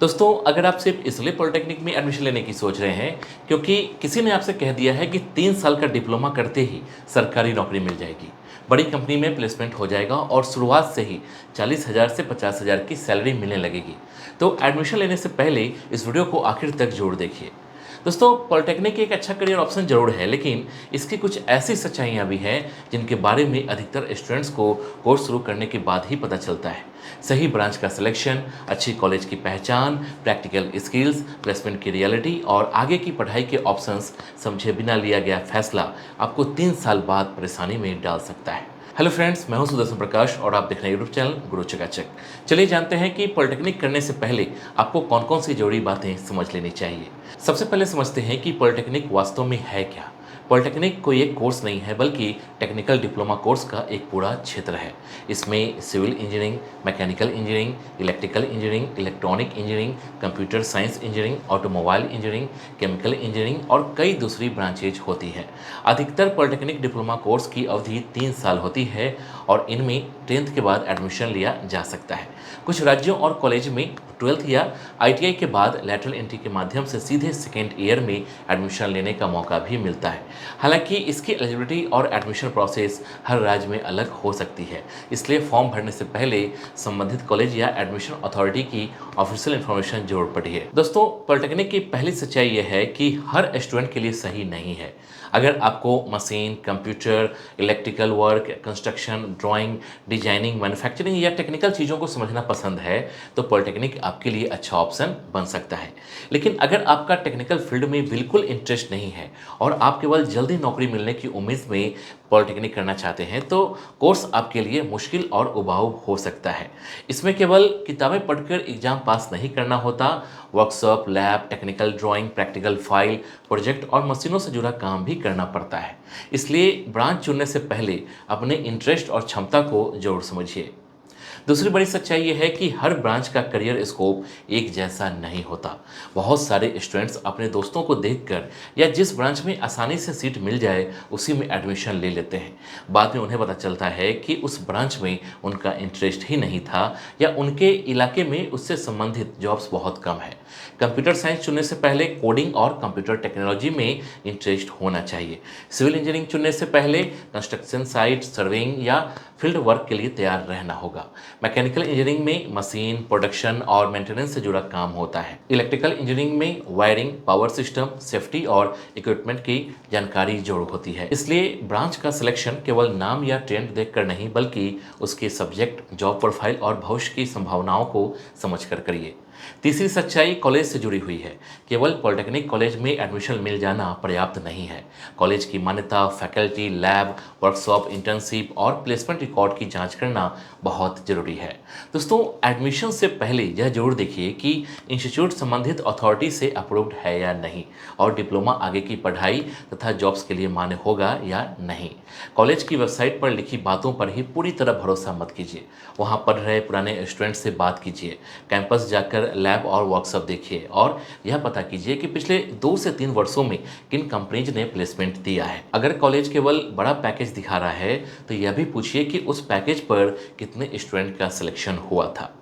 दोस्तों, अगर आप सिर्फ इसलिए पॉलिटेक्निक में एडमिशन लेने की सोच रहे हैं क्योंकि किसी ने आपसे कह दिया है कि 3 साल का डिप्लोमा करते ही सरकारी नौकरी मिल जाएगी, बड़ी कंपनी में प्लेसमेंट हो जाएगा और शुरुआत से ही 40,000 से 50,000 की सैलरी मिलने लगेगी, तो एडमिशन लेने से पहले इस वीडियो को आखिर तक जरूर देखिए। दोस्तों, पॉलिटेक्निक एक अच्छा करियर ऑप्शन जरूर है, लेकिन इसकी कुछ ऐसी सच्चाइयाँ भी हैं जिनके बारे में अधिकतर स्टूडेंट्स को कोर्स शुरू करने के बाद ही पता चलता है। सही ब्रांच का सिलेक्शन, अच्छी कॉलेज की पहचान, प्रैक्टिकल स्किल्स, प्लेसमेंट की रियलिटी और आगे की पढ़ाई के ऑप्शंस समझे बिना लिया गया फैसला आपको 3 साल बाद परेशानी में डाल सकता है। हेलो फ्रेंड्स, मैं हूं सुदर्शन प्रकाश और आप देख रहे हैं यूट्यूब चैनल गुरु चकाचक। चलिए जानते हैं कि पॉलिटेक्निक करने से पहले आपको कौन कौन सी जरूरी बातें समझ लेनी चाहिए। सबसे पहले समझते हैं कि पॉलिटेक्निक वास्तव में है क्या। पॉलिटेक्निक कोई एक कोर्स नहीं है, बल्कि टेक्निकल डिप्लोमा कोर्स का एक पूरा क्षेत्र है। इसमें civil engineering, mechanical engineering, electrical engineering, electronic engineering, computer science engineering, automobile engineering, chemical engineering और कई दूसरी ब्रांचेज होती हैं। अधिकतर पॉलिटेक्निक डिप्लोमा कोर्स की अवधि 3 साल होती है और इनमें 10th के बाद एडमिशन लिया जा सकता है। कुछ राज्यों और कॉलेज में 12th या ITI के बाद लैटरल एंट्री के माध्यम से सीधे सेकेंड ईयर में एडमिशन लेने का मौका भी मिलता है। हालांकि इसकी एलिजिबिलिटी और एडमिशन प्रोसेस हर राज्य में अलग हो सकती है, इसलिए फॉर्म भरने से पहले संबंधित कॉलेज या एडमिशन अथॉरिटी की ऑफिशियल इन्फॉर्मेशन जरूर पढ़िए। दोस्तों, पॉलिटेक्निक की पहली सच्चाई यह है कि हर स्टूडेंट के लिए सही नहीं है। अगर आपको machine, computer, electrical work, construction, drawing, designing, manufacturing या टेक्निकल चीज़ों को समझना पसंद है तो पॉलिटेक्निक आपके लिए अच्छा ऑप्शन बन सकता है। लेकिन अगर आपका टेक्निकल फील्ड में बिल्कुल इंटरेस्ट नहीं है और आप केवल जल्दी नौकरी मिलने की उम्मीद में पॉलिटेक्निक करना चाहते हैं तो कोर्स आपके लिए मुश्किल और उबाऊ हो सकता है। इसमें केवल किताबें पढ़कर एग्जाम पास नहीं करना होता, workshop, lab, technical drawing, practical file, project और मशीनों से जुड़ा काम भी करना पड़ता है। इसलिए ब्रांच चुनने से पहले अपने इंटरेस्ट और क्षमता को जरूर समझिए। दूसरी बड़ी सच्चाई ये है कि हर ब्रांच का करियर स्कोप एक जैसा नहीं होता। बहुत सारे स्टूडेंट्स अपने दोस्तों को देखकर या जिस ब्रांच में आसानी से सीट मिल जाए उसी में एडमिशन ले लेते हैं। बाद में उन्हें पता चलता है कि उस ब्रांच में उनका इंटरेस्ट ही नहीं था या उनके इलाके में उससे संबंधित जॉब्स बहुत कम है। कंप्यूटर साइंस चुनने से पहले कोडिंग और कंप्यूटर टेक्नोलॉजी में इंटरेस्ट होना चाहिए। सिविल इंजीनियरिंग चुनने से पहले कंस्ट्रक्शन साइट, सर्वेइंग या फील्ड वर्क के लिए तैयार रहना होगा। मैकेनिकल इंजीनियरिंग में मशीन, प्रोडक्शन और मेंटेनेंस से जुड़ा काम होता है। इलेक्ट्रिकल इंजीनियरिंग में वायरिंग, पावर सिस्टम, सेफ्टी और इक्विपमेंट की जानकारी जरूर होती है। इसलिए ब्रांच का सिलेक्शन केवल नाम या ट्रेंड देखकर नहीं, बल्कि उसके सब्जेक्ट, जॉब प्रोफाइल और भविष्य की संभावनाओं को समझकर करिए। तीसरी सच्चाई कॉलेज से जुड़ी हुई है। केवल पॉलिटेक्निक कॉलेज में एडमिशन मिल जाना पर्याप्त नहीं है। कॉलेज की मान्यता, फैकल्टी, लैब, वर्कशॉप, इंटर्नशिप और प्लेसमेंट रिकॉर्ड की जांच करना बहुत जरूरी है। दोस्तों, एडमिशन से पहले यह जरूर देखिए कि इंस्टीट्यूट संबंधित अथॉरिटी से अप्रूव्ड है या नहीं और डिप्लोमा आगे की पढ़ाई तथा जॉब्स के लिए मान्य होगा या नहीं। कॉलेज की वेबसाइट पर लिखी बातों पर ही पूरी तरह भरोसा मत कीजिए। वहाँ पढ़ रहे पुराने स्टूडेंट से बात कीजिए, कैंपस जाकर लैब और वर्कशॉप देखिए और यह पता कीजिए कि पिछले 2 से 3 वर्षों में किन कंपनीज ने प्लेसमेंट दिया है। अगर कॉलेज केवल बड़ा पैकेज दिखा रहा है तो यह भी पूछिए कि उस पैकेज पर कितने स्टूडेंट का सिलेक्शन हुआ था।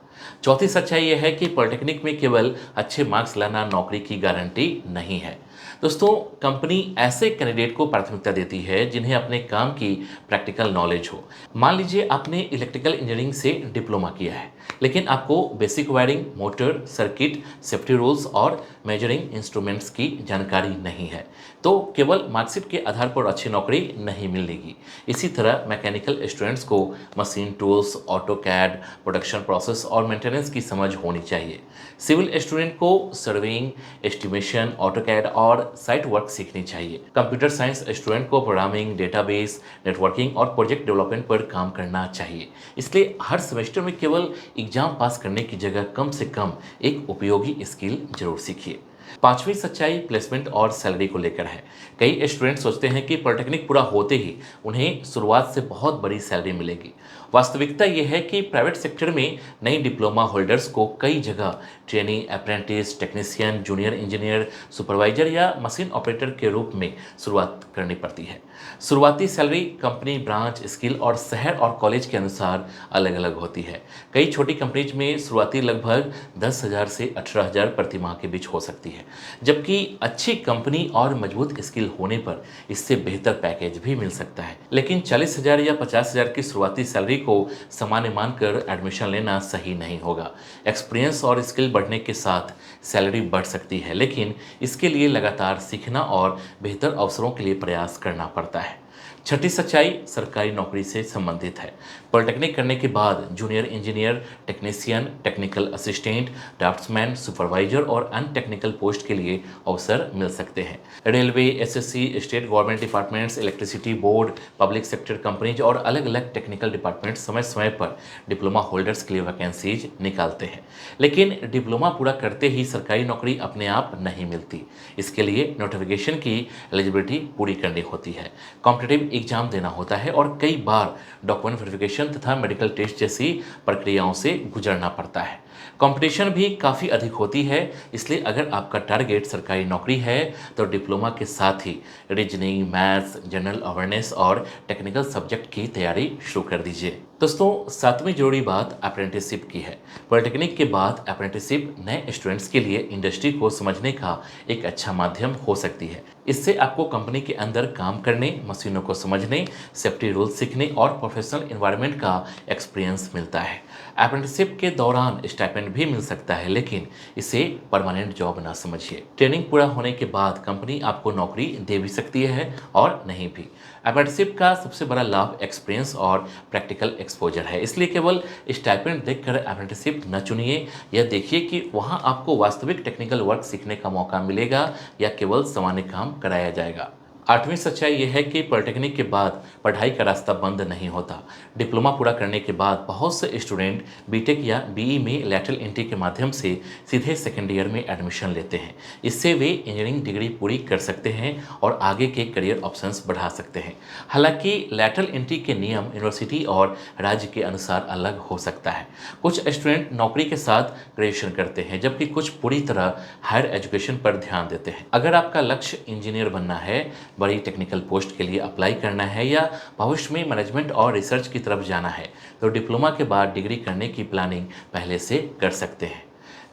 चौथी सच्चाई यह है कि पॉलिटेक्निक में केवल अच्छे मार्क्स लाना नौकरी की गारंटी नहीं है। दोस्तों, कंपनी ऐसे कैंडिडेट को प्राथमिकता देती है जिन्हें अपने काम की प्रैक्टिकल नॉलेज हो। मान लीजिए आपने इलेक्ट्रिकल इंजीनियरिंग से डिप्लोमा किया है, लेकिन आपको basic wiring, motor, circuit, safety rules और मेजरिंग इंस्ट्रूमेंट्स की जानकारी नहीं है, तो केवल मार्कशीट के आधार पर अच्छी नौकरी नहीं मिलेगी। इसी तरह मैकेनिकल स्टूडेंट्स को machine tools, AutoCAD, production process और मेंटेनेंस की समझ होनी चाहिए। सिविल स्टूडेंट को सर्वेइंग, एस्टिमेशन, ऑटो कैड और साइट वर्क सीखनी चाहिए। कंप्यूटर साइंस स्टूडेंट को प्रोग्रामिंग, डेटाबेस, नेटवर्किंग और प्रोजेक्ट डेवलपमेंट पर काम करना चाहिए। इसलिए हर सेमेस्टर में केवल एग्जाम पास करने की जगह कम से कम एक उपयोगी स्किल जरूर सीखिए। पांचवी सच्चाई प्लेसमेंट और सैलरी को लेकर है। कई स्टूडेंट सोचते हैं कि पॉलिटेक्निक पूरा होते ही उन्हें शुरुआत से बहुत बड़ी सैलरी मिलेगी। वास्तविकता यह है कि प्राइवेट सेक्टर में नई डिप्लोमा होल्डर्स को कई जगह trainee, apprentice, technician, junior engineer, supervisor या मशीन ऑपरेटर के रूप में शुरुआत करनी पड़ती है। शुरुआती सैलरी कंपनी, ब्रांच, स्किल और शहर और कॉलेज के अनुसार अलग अलग होती है। कई छोटी कंपनीज में शुरुआती लगभग 10,000 से 18,000 प्रति माह के बीच हो सकती है, जबकि अच्छी कंपनी और मजबूत स्किल होने पर इससे बेहतर पैकेज भी मिल सकता है। लेकिन 40,000 या 50,000 की शुरुआती सैलरी को सामान्य मानकर एडमिशन लेना सही नहीं होगा। एक्सपीरियंस और स्किल बढ़ने के साथ सैलरी बढ़ सकती है, लेकिन इसके लिए लगातार सीखना और बेहतर अवसरों के लिए प्रयास करना पड़ता है। छठी सच्चाई सरकारी नौकरी से संबंधित है। पॉलिटेक्निक करने के बाद junior engineer, technician, technical assistant, draughtsman, supervisor और अन्य टेक्निकल पोस्ट के लिए अवसर मिल सकते हैं। Railway, SSC, state government departments, electricity board, public sector companies और अलग अलग टेक्निकल डिपार्टमेंट समय समय पर डिप्लोमा होल्डर्स के लिए वैकेंसीज निकालते हैं। लेकिन डिप्लोमा पूरा करते ही सरकारी नौकरी अपने आप नहीं मिलती। इसके लिए नोटिफिकेशन की एलिजिबिलिटी पूरी करनी होती है, कॉम्पिटिटिव एग्जाम देना होता है और कई बार डॉक्यूमेंट वेरिफिकेशन तथा मेडिकल टेस्ट जैसी प्रक्रियाओं से गुजरना पड़ता है। कंपटीशन भी काफ़ी अधिक होती है, इसलिए अगर आपका टारगेट सरकारी नौकरी है तो डिप्लोमा के साथ ही रीजनिंग, मैथ्स, जनरल अवेयरनेस और टेक्निकल सब्जेक्ट की तैयारी शुरू कर दीजिए। दोस्तों, सातवीं जरूरी बात अप्रेंटिसशिप की है। पॉलिटेक्निक के बाद अप्रेंटिसशिप नए स्टूडेंट्स के लिए इंडस्ट्री को समझने का एक अच्छा माध्यम हो सकती है। इससे आपको कंपनी के अंदर काम करने, मशीनों को समझने, सेफ्टी रूल्स सीखने और प्रोफेशनल एनवायरनमेंट का एक्सपीरियंस मिलता है। अप्रेंटिसशिप के दौरान स्टाइपेंड भी मिल सकता है, लेकिन इसे परमानेंट जॉब ना समझिए। ट्रेनिंग पूरा होने के बाद कंपनी आपको नौकरी दे भी सकती है और नहीं भी। अप्रेंटिसशिप का सबसे बड़ा लाभ एक्सपीरियंस और प्रैक्टिकल एक्सपोजर है, इसलिए केवल स्टाइपेंड देखकर अप्रेंटिसशिप न चुनिए। यह देखिए कि वहाँ आपको वास्तविक टेक्निकल वर्क सीखने का मौका मिलेगा या केवल सामान्य काम कराया जाएगा। आठवीं सच्चाई यह है कि पॉलिटेक्निक के बाद पढ़ाई का रास्ता बंद नहीं होता। डिप्लोमा पूरा करने के बाद बहुत से स्टूडेंट बीटेक या बीई में लैटरल एंट्री के माध्यम से सीधे सेकेंड ईयर में एडमिशन लेते हैं। इससे वे इंजीनियरिंग डिग्री पूरी कर सकते हैं और आगे के करियर ऑप्शंस बढ़ा सकते हैं। हालांकि लैटरल एंट्री के नियम यूनिवर्सिटी और राज्य के अनुसार अलग हो सकता है। कुछ स्टूडेंट नौकरी के साथ ग्रेजुएशन करते हैं, जबकि कुछ पूरी तरह हायर एजुकेशन पर ध्यान देते हैं। अगर आपका लक्ष्य इंजीनियर बनना है, बड़ी टेक्निकल पोस्ट के लिए अप्लाई करना है या भविष्य में मैनेजमेंट और रिसर्च की तरफ जाना है, तो डिप्लोमा के बाद डिग्री करने की प्लानिंग पहले से कर सकते हैं।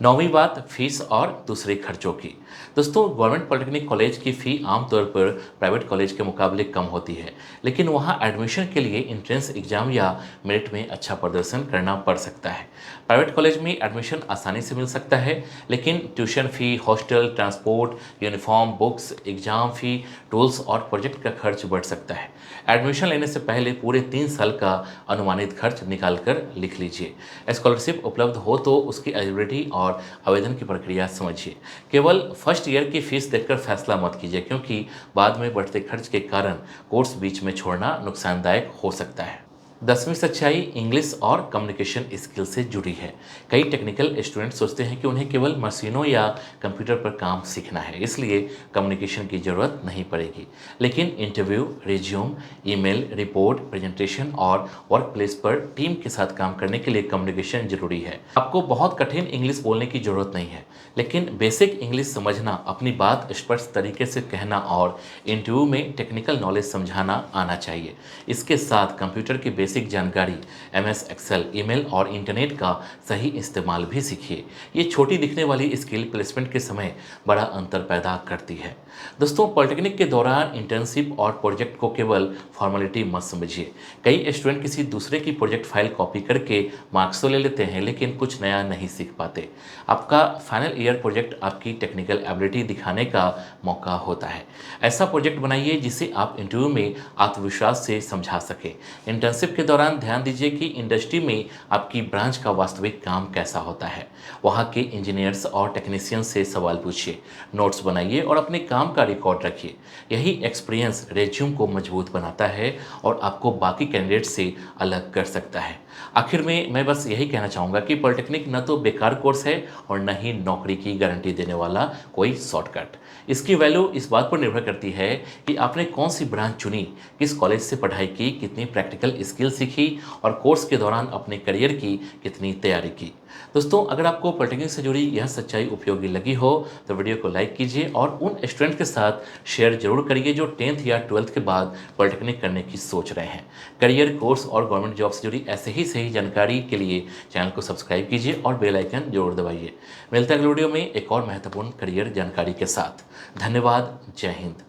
नौवीं बात फीस और दूसरे खर्चों की। दोस्तों, गवर्नमेंट पॉलिटेक्निक कॉलेज की फ़ी आमतौर पर प्राइवेट कॉलेज के मुकाबले कम होती है, लेकिन वहाँ एडमिशन के लिए एंट्रेंस एग्जाम या मेरिट में अच्छा प्रदर्शन करना पड़ सकता है। प्राइवेट कॉलेज में एडमिशन आसानी से मिल सकता है, लेकिन tuition fee, hostel, transport, uniform, books, exam fee, tools और प्रोजेक्ट का खर्च बढ़ सकता है। एडमिशन लेने से पहले पूरे 3 साल का अनुमानित खर्च निकाल कर लिख लीजिए। स्कॉलरशिप उपलब्ध हो तो उसकी एलिजिबिलिटी और आवेदन की प्रक्रिया समझिए। केवल फर्स्ट ईयर की फीस देखकर फैसला मत कीजिए, क्योंकि बाद में बढ़ते खर्च के कारण कोर्स बीच में छोड़ना नुकसानदायक हो सकता है। 10वीं सच्चाई इंग्लिश और कम्युनिकेशन स्किल से जुड़ी है। कई टेक्निकल स्टूडेंट सोचते हैं कि उन्हें केवल मशीनों या कंप्यूटर पर काम सीखना है, इसलिए कम्युनिकेशन की ज़रूरत नहीं पड़ेगी। लेकिन interview, resume, email, report, presentation और वर्क प्लेस पर टीम के साथ काम करने के लिए कम्युनिकेशन जरूरी है। आपको बहुत कठिन इंग्लिश बोलने की ज़रूरत नहीं है, लेकिन बेसिक इंग्लिश समझना, अपनी बात स्पष्ट तरीके से कहना और इंटरव्यू में टेक्निकल नॉलेज समझाना आना चाहिए। इसके साथ कंप्यूटर की बेसिक जानकारी, एमएस एक्सेल, ईमेल और इंटरनेट का सही इस्तेमाल भी सीखिए। ये छोटी दिखने वाली स्किल प्लेसमेंट के समय बड़ा अंतर पैदा करती है। दोस्तों, पॉलिटेक्निक के दौरान इंटर्नशिप और प्रोजेक्ट को केवल फॉर्मेलिटी मत समझिए। कई स्टूडेंट किसी दूसरे की प्रोजेक्ट फाइल कॉपी करके मार्क्स तो ले लेते हैं, लेकिन कुछ नया नहीं सीख पाते। आपका फाइनल ईयर प्रोजेक्ट आपकी टेक्निकल एबिलिटी दिखाने का मौका होता है। ऐसा प्रोजेक्ट बनाइए जिसे आप इंटरव्यू में आत्मविश्वास से समझा सकें। इंटर्नशिप के दौरान ध्यान दीजिए कि इंडस्ट्री में आपकी ब्रांच का वास्तविक काम कैसा होता है। वहाँ के इंजीनियर्स और टेक्नीशियंस से सवाल पूछिए, नोट्स बनाइए और अपने काम का रिकॉर्ड रखिए। यही एक्सपीरियंस रेज्यूम को मजबूत बनाता है और आपको बाकी कैंडिडेट से अलग कर सकता है। आखिर में मैं बस यही कहना चाहूँगा कि पॉलिटेक्निक न तो बेकार कोर्स है और न ही नौकरी की गारंटी देने वाला कोई शॉर्टकट। इसकी वैल्यू इस बात पर निर्भर करती है कि आपने कौन सी ब्रांच चुनी, किस कॉलेज से पढ़ाई की, कितनी प्रैक्टिकल स्किल सीखी और कोर्स के दौरान अपने करियर की कितनी तैयारी की। दोस्तों, अगर आपको पॉलिटेक्निक से जुड़ी यह सच्चाई उपयोगी लगी हो तो वीडियो को लाइक कीजिए और उन स्टूडेंट के साथ शेयर जरूर करिए जो 10th या 12th के बाद पॉलिटेक्निक करने की सोच रहे हैं। करियर, कोर्स और गवर्नमेंट जॉब से जुड़ी ऐसे ही सही जानकारी के लिए चैनल को सब्सक्राइब कीजिए और बेल आइकन जरूर दबाइए। मिलते हैं अगले वीडियो में एक और महत्वपूर्ण करियर जानकारी के साथ। धन्यवाद। जय हिंद।